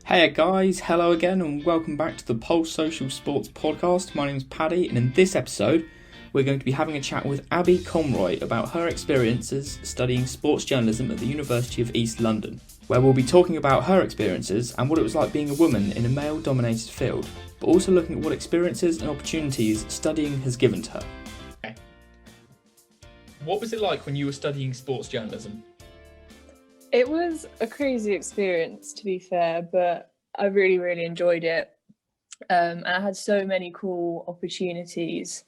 Hey guys, hello again and welcome back to the Pulse Social Sports Podcast. My name is Paddy, and in this episode we're going to be having a chat with Abbey Conroy about her experiences studying sports journalism at the University of East London, where we'll be talking about her experiences and what it was like being a woman in a male-dominated field, but also looking at what experiences and opportunities studying has given to her. Okay. What was it like when you were studying sports journalism? It was a crazy experience, to be fair, but I really enjoyed it. And I had so many cool opportunities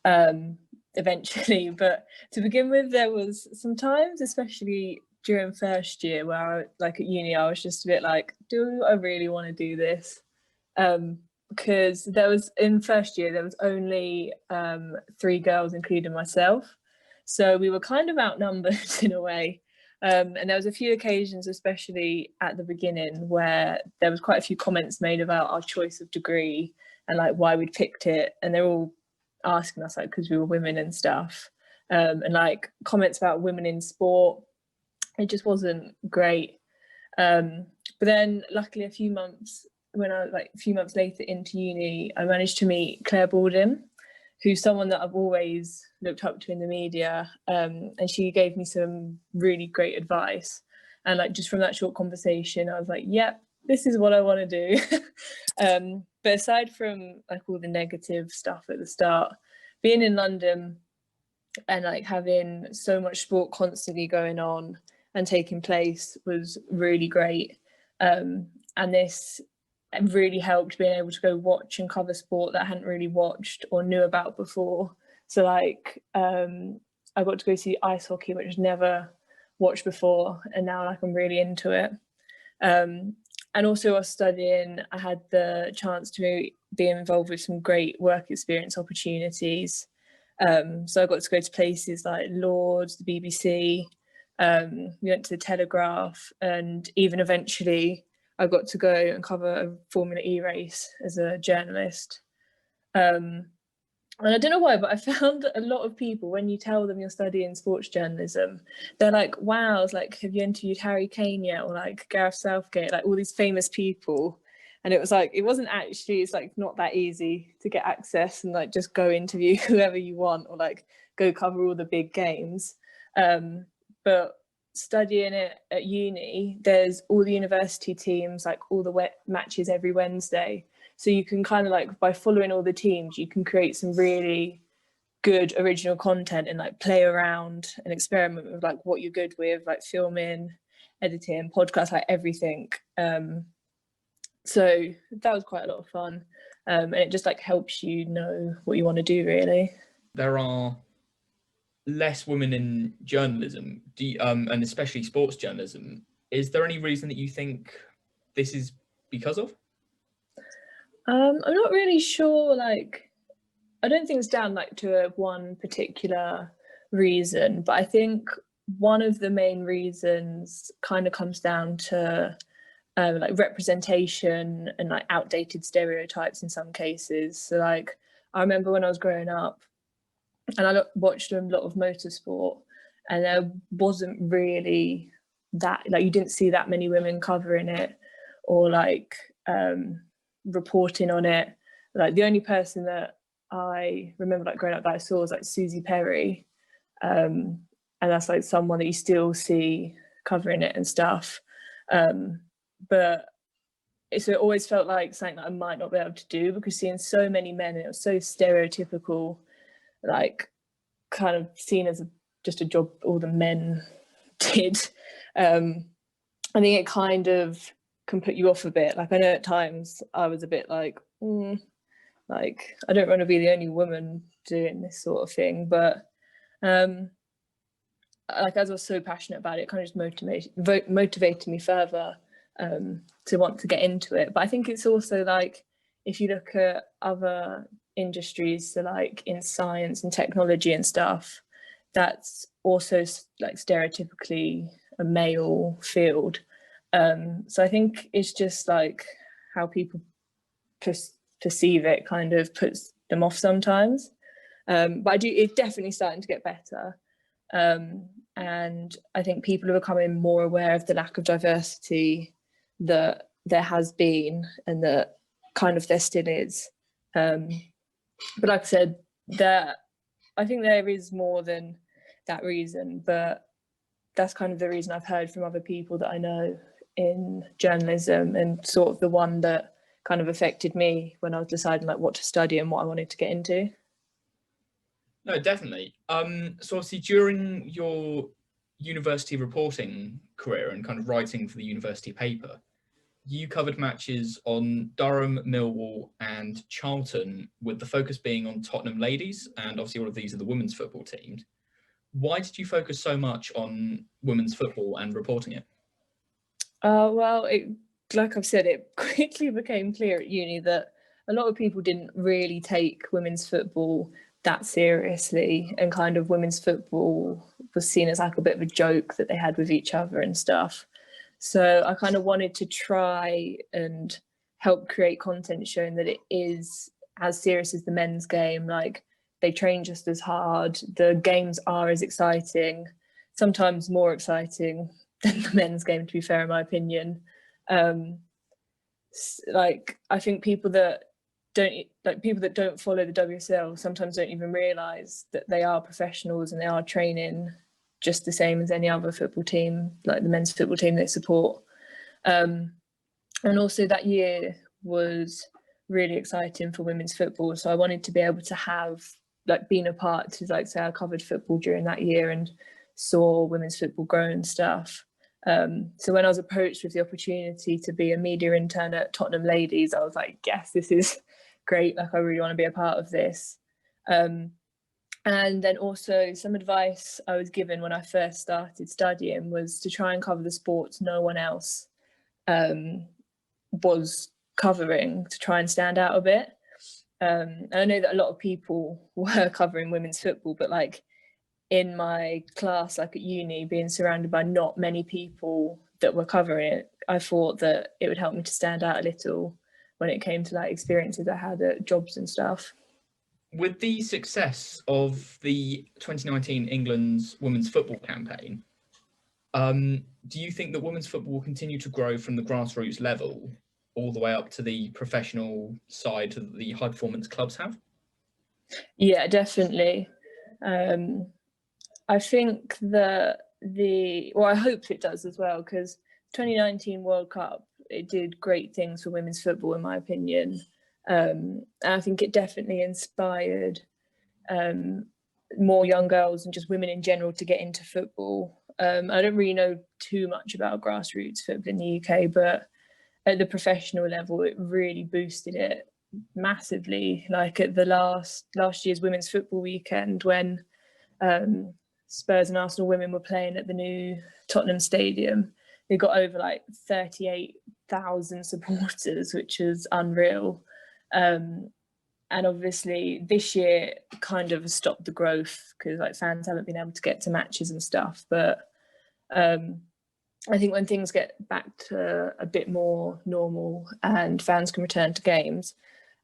eventually. But to begin with, there was some times, especially during first year, where at uni, I was just a bit like, do I really want to do this? Because in first year, there was only 3 girls, including myself. So we were kind of outnumbered in a way. And there was a few occasions, especially at the beginning, where there was quite a few comments made about our choice of degree and like why we'd picked it. And they're all asking us like because we were women and stuff. And like comments about women in sport. It just wasn't great. But then luckily a few months later into uni, I managed to meet Claire Baldwin, who's someone that I've always looked up to in the media, and she gave me some really great advice. And like just from that short conversation, I was like, yep, this is what I want to do. But aside from like all the negative stuff at the start, being in London and like having so much sport constantly going on and taking place was really great. And this really helped being able to go watch and cover sport that I hadn't really watched or knew about before. So like I got to go see ice hockey, which I'd never watched before, and now like I'm really into it. And also while studying, I had the chance to be involved with some great work experience opportunities. So I got to go to places like Lords, the BBC, we went to the Telegraph, and even eventually I got to go and cover a Formula E race as a journalist. And I don't know why, but I found a lot of people, when you tell them you're studying sports journalism, they're like, wow, it's like, have you interviewed Harry Kane yet? Or like Gareth Southgate, like all these famous people. And it was like, it wasn't actually, it's like not that easy to get access and like just go interview whoever you want or like go cover all the big games. But studying it at uni, there's all the university teams, like all the matches every Wednesday. So you can kind of like, by following all the teams, you can create some really good original content and like play around and experiment with like what you're good with, like filming, editing, podcasts, like everything. So that was quite a lot of fun. And it just like helps you know what you want to do, really. There are less women in journalism, and especially sports journalism. Is there any reason that you think this is because of? I'm not really sure. Like, I don't think it's down like to one particular reason, but I think one of the main reasons kind of comes down to like representation and like outdated stereotypes in some cases. So like, I remember when I was growing up, and I watched a lot of motorsport, and there wasn't really that, like you didn't see that many women covering it or like reporting on it. Like the only person that I remember like growing up that I saw was like Susie Perry, and that's like someone that you still see covering it and stuff. But so it always felt like something that I might not be able to do, because seeing so many men, and it was so stereotypical, like kind of seen as just a job all the men did. I think it kind of can put you off a bit. Like I know at times I was a bit like like I don't want to be the only woman doing this sort of thing, but like as I was so passionate about it, it kind of just motivated me further to want to get into it. But I think it's also like, if you look at other industries, so like in science and technology and stuff, that's also like stereotypically a male field. So I think it's just like how people perceive it kind of puts them off sometimes. But it's definitely starting to get better. And I think people are becoming more aware of the lack of diversity that there has been and that kind of there still is. But like I said, I think there is more than that reason, but that's kind of the reason I've heard from other people that I know in journalism, and sort of the one that kind of affected me when I was deciding like what to study and what I wanted to get into. No, definitely. So obviously during your university reporting career and kind of writing for the university paper, you covered matches on Durham, Millwall and Charlton, with the focus being on Tottenham ladies, and obviously all of these are the women's football teams. Why did you focus so much on women's football and reporting it? Well, like I've said, it quickly became clear at uni that a lot of people didn't really take women's football that seriously, and kind of women's football was seen as like a bit of a joke that they had with each other and stuff. So I kind of wanted to try and help create content showing that it is as serious as the men's game. Like, they train just as hard, the games are as exciting, sometimes more exciting than the men's game, to be fair, in my opinion. Like, I think people that don't follow the WSL sometimes don't even realise that they are professionals and they are training just the same as any other football team, like the men's football team they support. And also that year was really exciting for women's football, so I wanted to be able to have like been a part to, like, say I covered football during that year and saw women's football grow and stuff. So when I was approached with the opportunity to be a media intern at Tottenham Ladies, I was like, yes, this is great, like I really want to be a part of this. And then also some advice I was given when I first started studying was to try and cover the sports no one else was covering, to try and stand out a bit. And I know that a lot of people were covering women's football, but like in my class, like at uni, being surrounded by not many people that were covering it, I thought that it would help me to stand out a little when it came to like experiences I had at jobs and stuff. With the success of the 2019 England's women's football campaign, do you think that women's football will continue to grow from the grassroots level all the way up to the professional side that the high performance clubs have? Yeah, definitely. I think that I hope it does as well, because 2019 World Cup, it did great things for women's football, in my opinion. And I think it definitely inspired more young girls and just women in general to get into football. I don't really know too much about grassroots football in the UK, but at the professional level, it really boosted it massively. Like at the last year's women's football weekend, when Spurs and Arsenal women were playing at the new Tottenham Stadium, they got over like 38,000 supporters, which is unreal. And obviously this year kind of stopped the growth because like fans haven't been able to get to matches and stuff. But I think when things get back to a bit more normal and fans can return to games,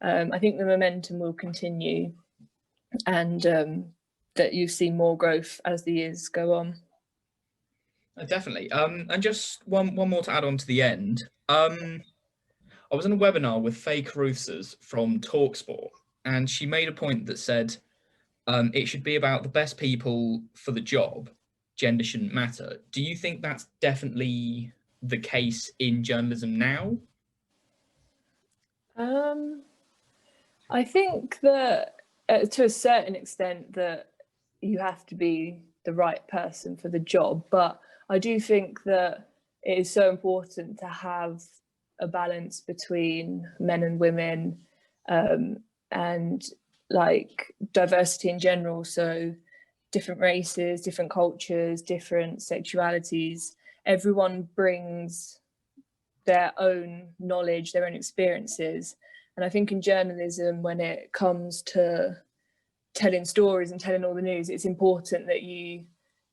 I think the momentum will continue, and that you see more growth as the years go on. Definitely. And just one more to add on to the end. I was in a webinar with Faye Caruthers from TalkSport, and she made a point that said it should be about the best people for the job. Gender shouldn't matter. Do you think that's definitely the case in journalism now? I think that to a certain extent that you have to be the right person for the job, but I do think that it is so important to have a balance between men and women, and like diversity in general. So different races, different cultures, different sexualities, everyone brings their own knowledge, their own experiences. And I think in journalism, when it comes to telling stories and telling all the news, it's important that you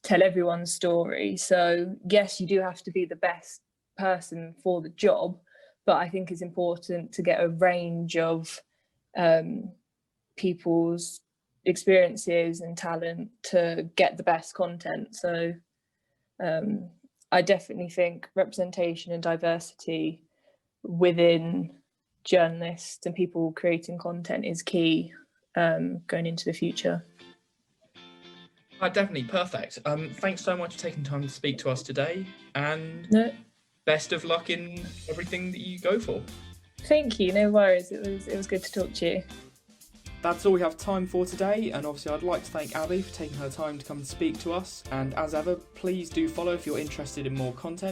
tell everyone's story. So yes, you do have to be the best person for the job, but I think it's important to get a range of people's experiences and talent to get the best content. So I definitely think representation and diversity within journalists and people creating content is key going into the future. Definitely, perfect. Thanks so much for taking time to speak to us today, and best of luck in everything that you go for. Thank you, no worries. It was good to talk to you. That's all we have time for today, and obviously I'd like to thank Abbey for taking her time to come and speak to us, and as ever, please do follow if you're interested in more content.